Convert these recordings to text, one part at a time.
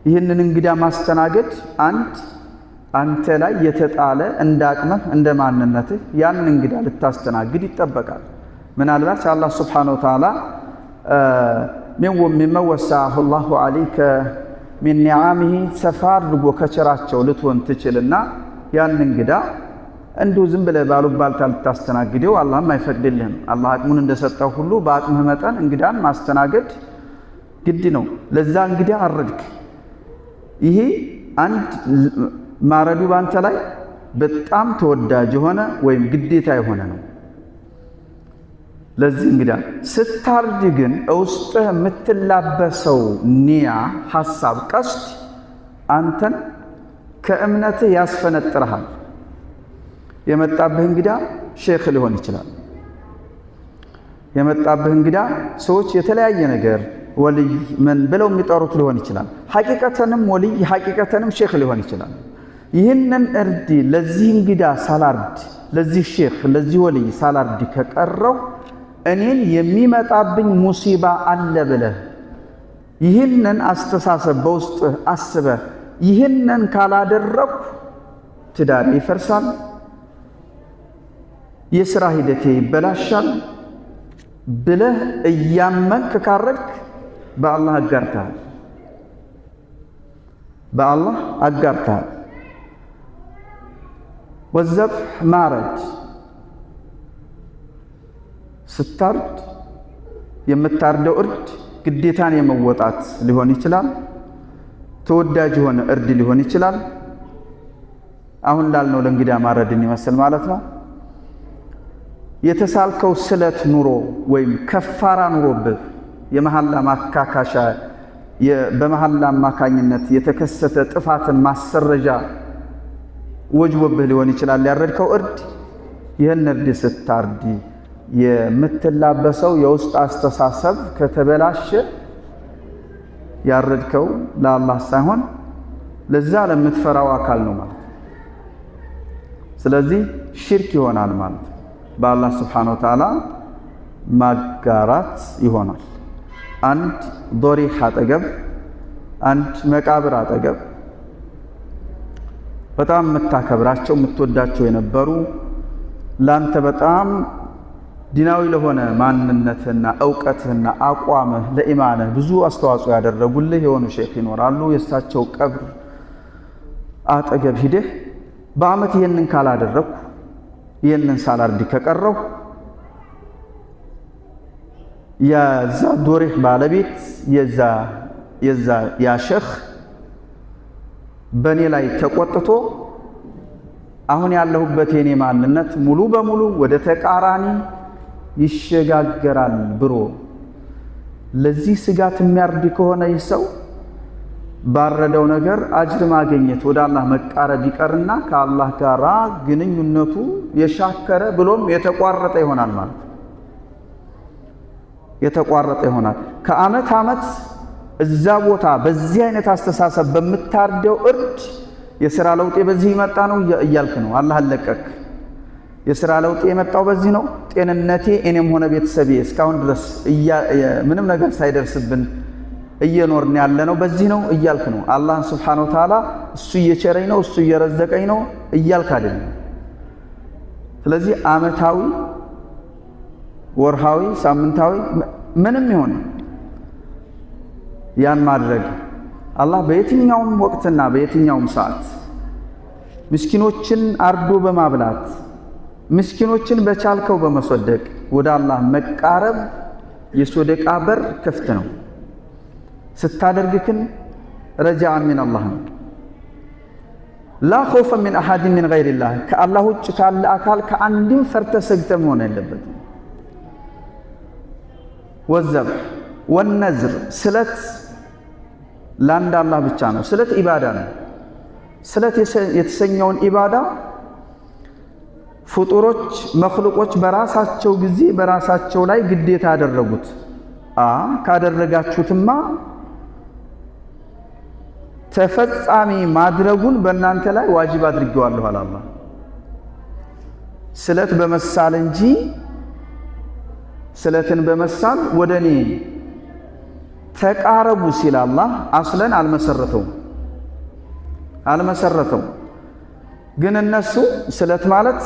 ይህንን እንግዳ ማስተናገድ አንተ ላይ የተጣለ እንዳቅመህ እንደማንነትህ ያን እንግዳ ልታስተናግድ ይጠበቃል። ምናልባት አላህ Subhanahu Wa Ta'ala من وسعه الله عليك من نعمه ሰፋር ልጎ ከቸራቸው ልትሆን ትችልና ያን እንግዳ እንዱ ዝም ብለህ ባሉባልታ ልታስተናግደው አላህም አይፈቅድልህም። አላህ አቅሙን እንደሰጠው ሁሉ በአቅምህ መጠን እንግዳን ማስተናገድ ግድ ነው። ለዛ እንግዳ አረድክ። ይሄ አንድ ማረዱ ባንተ ላይ በጣም ተወዳጅ የሆነ ወይም ግዴታ የሆነ ነው። ለዚህ እንግዳ ስታርድ ግን ውስጥህ የምትላበሰው ኒያ ሐሳብ ቀስድ አንተን ከእምነትህ ያስፈነጥረሃል። የመጣብህ እንግዳ ሼክ ሊሆን ይችላል። የመጣብህ እንግዳ ሰዎች የተለያየ ነገር ወልይ ምን ብለው የሚጠሩት ሊሆን ይችላል። ሐቂቀተንም ወልይ ሐቂቀተንም ሼክ ሊሆን ይችላል። ይህንን እርድ ለዚህ እንግዳ ሳላርድ ለዚህ ሼክ ለዚህ ወልይ ሳላርድ ከቀረው እኔን የሚመጣብኝ ሙሲባ አለ ብለህ ይህንን አስተሳሰብ በውስጥ አስበህ ይህንን ካላደረኩ ትዳር ይፈርሳል፣ የሥራ ሂደቴ ይበላሻል ብለህ እያመንክ ካረድክ በአላህ አጋርተሃል። ወዘብህ ማረድ ስታርድ የምታርደው እርድ ግዴታን የመወጣት ሊሆን ይችላል። ተወዳጅ የሆነ እርድ ሊሆን ይችላል። አሁን ላልነው ለእንግዳ ማረድን ይመስል ማለት ነው። የተሳልከው ስለት ኑሮ ወይም ከፋራ ኑሮብህ የመሐላ ማካካሻ በመሐላ አማካኝነት የተከሰተ ጥፋትን ማሰረጃ ወጅቦብህ ሊሆን ይችላል ያረድከው እርድ። ይህን እርድ ስታርድ የምትላበሰው የውስጥ አስተሳሰብ ከተበላሸ ያረድከው ለአላህ ሳይሆን ለዛ ለምትፈራው አካል ነው ማለት። ስለዚህ ሽርክ ይሆናል ማለት በአላህ Subhanahu Wa Ta'ala ማጋራት ይሆናል። አንድ ዶሪህ አጠገብ አንድ መቃብር አጠገብ በጣም የምታከብራቸው የምትወዳቸው የነበሩ ላንተ በጣም ዲናዊ ለሆነ ማንነትና ዕውቀትና አቋምህ ለኢማንህ ብዙ አስተዋጽኦ ያደረጉልህ የሆኑ ሼክ ይኖራሉ። የእሳቸው ቀብር አጠገብ ሂደህ በአመት ይሄንን ካላደረኩ ይሄንን ሳላርድ ከቀረው የዛ ዶሪህ ባለቤት ያ ሼክ በኔ ላይ ተቆጥቶ አሁን ያለሁበት የኔ ማንነት ሙሉ በሙሉ ወደ ተቃራኒ ይሸጋገራል ብሎ ለዚህ ስጋት የሚያርድ ከሆነ ይሰው ባረደው ነገር አጅር ማግኘት ወደ አላህ መቃረብ ይቀርና ከአላህ ጋር ግንኙነቱ የሻከረ ብሎም የተቋረጠ ይሆናል ማለት የተቋረጠ ይሆናል። ከአመት አመት እዛ ቦታ በዚህ አይነት አስተሳሰብ በምታርደው እርድ የሥራ ለውጥ በዚህ ይመጣ ነው እያልክ ነው። አላህ አለቀክ። የሥራ ለውጥ የመጣው በዚህ ነው። ጤንነቴ እኔም ሆነ ቤተሰቤ እስካሁን ድረስ ምንም ነገር ሳይደርስብን እየኖርን ያለነው በዚህ ነው እያልክ ነው። አላህ Subhanahu Wa Ta'ala እሱ እየቸረኝ ነው እሱ እየረዘቀኝ ነው እያልክ አይደለም። ስለዚህ አመታዊ፣ ወርሃዊ፣ ሳምንታዊ ምንም ይሁን ያን ማድረግ አላህ በየትኛውም ወቅትና በየትኛውም ሰዓት ምስኪኖችን አርዶ በማብላት ምስኪኖችን በቻልከው በመሰደቅ ወደ አላህ መቃረብ የሶደቃ በር ክፍት ነው። ስታደርግክን ረጃዓ ሚን አላህ ነው። ላ ኸውፈ ሚን አሐድ ሚን ገይሪላህ ከአላህ ውጭ ካለ አካል ከአንድም ፈርተ ሰግተ መሆን የለበትም። ወዘብህ ወነዝር ስለት ለአንድ አላህ ብቻ ነው። ስለት ኢባዳ ነው። ስለት የተሰኘውን ኢባዳ ፍጡሮች መኽሉቆች በራሳቸው ጊዜ በራሳቸው ላይ ግዴታ ያደረጉት ካደረጋችሁትማ ተፈጻሚ ማድረጉን በእናንተ ላይ ዋጅብ አድርጌዋለሁ አለ አላህ። ስለት በመሳል እንጂ ስለትን በመሳል ወደኔ ተቃረቡ ሲል አላህ አስለን አልመሰረተው። ግን እነሱ ስለት ማለት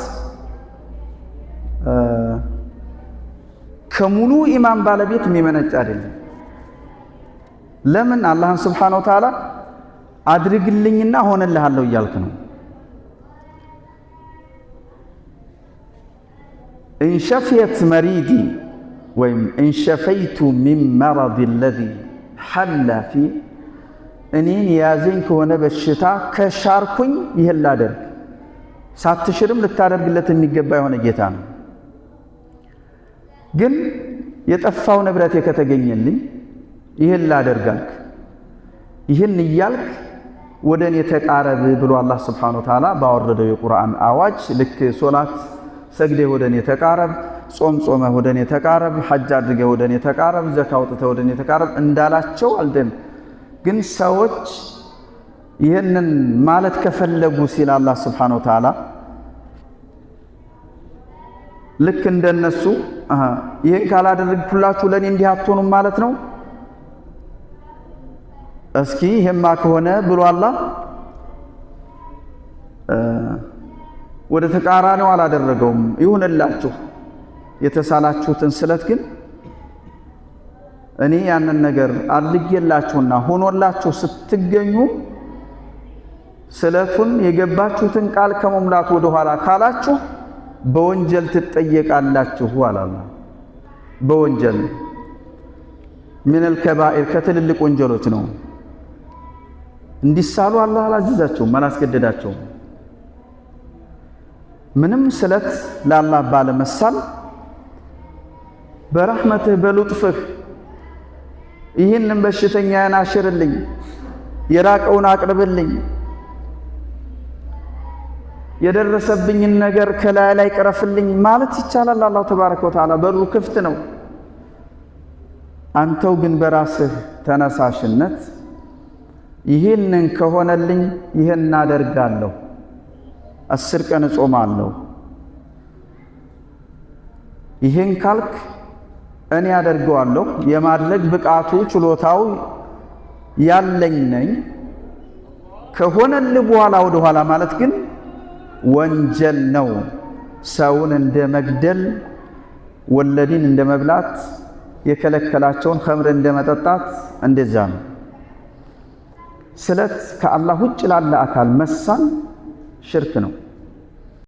ከሙሉ ኢማን ባለቤት የሚመነጭ አይደለም። ለምን አላህን ሱብሓነሁ ወተዓላ አድርግልኝና ሆነልሃለሁ እያልክ ነው። እንሸፍየት መሪዲ ወይም እንሸፈይቱ ሚን መረድ ለዚ ሐለ ፊ እኔን የያዘኝ ከሆነ በሽታ ከሻርኩኝ ይህን ላደርግ፣ ሳትሽርም ልታደርግለት የሚገባ የሆነ ጌታ ነው። ግን የጠፋው ንብረቴ ከተገኘልኝ ይህን ላደርጋልክ፣ ይህን እያልክ ወደ እኔ ተቃረብ ብሎ አላህ ሱብሓነሁ ወተዓላ ባወረደው የቁርአን አዋጅ ልክ ሶላት ሰግደህ ወደ እኔ ተቃረብ፣ ጾም ጾመህ ወደ እኔ ተቃረብ፣ ሐጅ አድርገህ ወደ እኔ ተቃረብ፣ ዘካ አውጥተህ ወደ እኔ ተቃረብ እንዳላቸው አልደን። ግን ሰዎች ይህንን ማለት ከፈለጉ ሲል አላህ ሱብሓነሁ ወተዓላ ልክ እንደነሱ ይህን ካላደረግኩላችሁ ለእኔ እንዲህ አትሆኑም ማለት ነው። እስኪ ይሄማ ከሆነ ብሎ አላህ ወደ ተቃራኒው አላደረገውም። ይሁንላችሁ የተሳላችሁትን ስለት ግን እኔ ያንን ነገር አድርጌላችሁና ሆኖላችሁ ስትገኙ ስለቱን የገባችሁትን ቃል ከመሙላት ወደ ኋላ ካላችሁ በወንጀል ትጠየቃላችሁ አላላ። በወንጀል ሚነል ከባኢር ከትልልቅ ወንጀሎች ነው። እንዲሳሉ አላህ አላዘዛቸውም፣ አላስገደዳቸውም። ምንም ስለት ለአላህ ባለመሳል በረሕመትህ በሉጥፍህ ይህንን በሽተኛዬን አሽርልኝ፣ የራቀውን አቅርብልኝ፣ የደረሰብኝን ነገር ከላይ ላይ ቅረፍልኝ ማለት ይቻላል። አላሁ ተባረከ ወተዓላ በሩ ክፍት ነው። አንተው ግን በራስህ ተነሳሽነት ይህንን ከሆነልኝ ይህን አደርጋለሁ፣ 10 ቀን እጾማለሁ፣ ይህን ካልክ እኔ አደርገዋለሁ፣ የማድረግ ብቃቱ ችሎታው ያለኝ ነኝ ከሆነልህ በኋላ ወደ ኋላ ማለት ግን ወንጀል ነው። ሰውን እንደ መግደል፣ ወለዲን እንደ መብላት፣ የከለከላቸውን ኸምር እንደ መጠጣት እንደዛ ነው። ስለት ከአላህ ውጭ ላለ አካል መሳል ሽርክ ነው።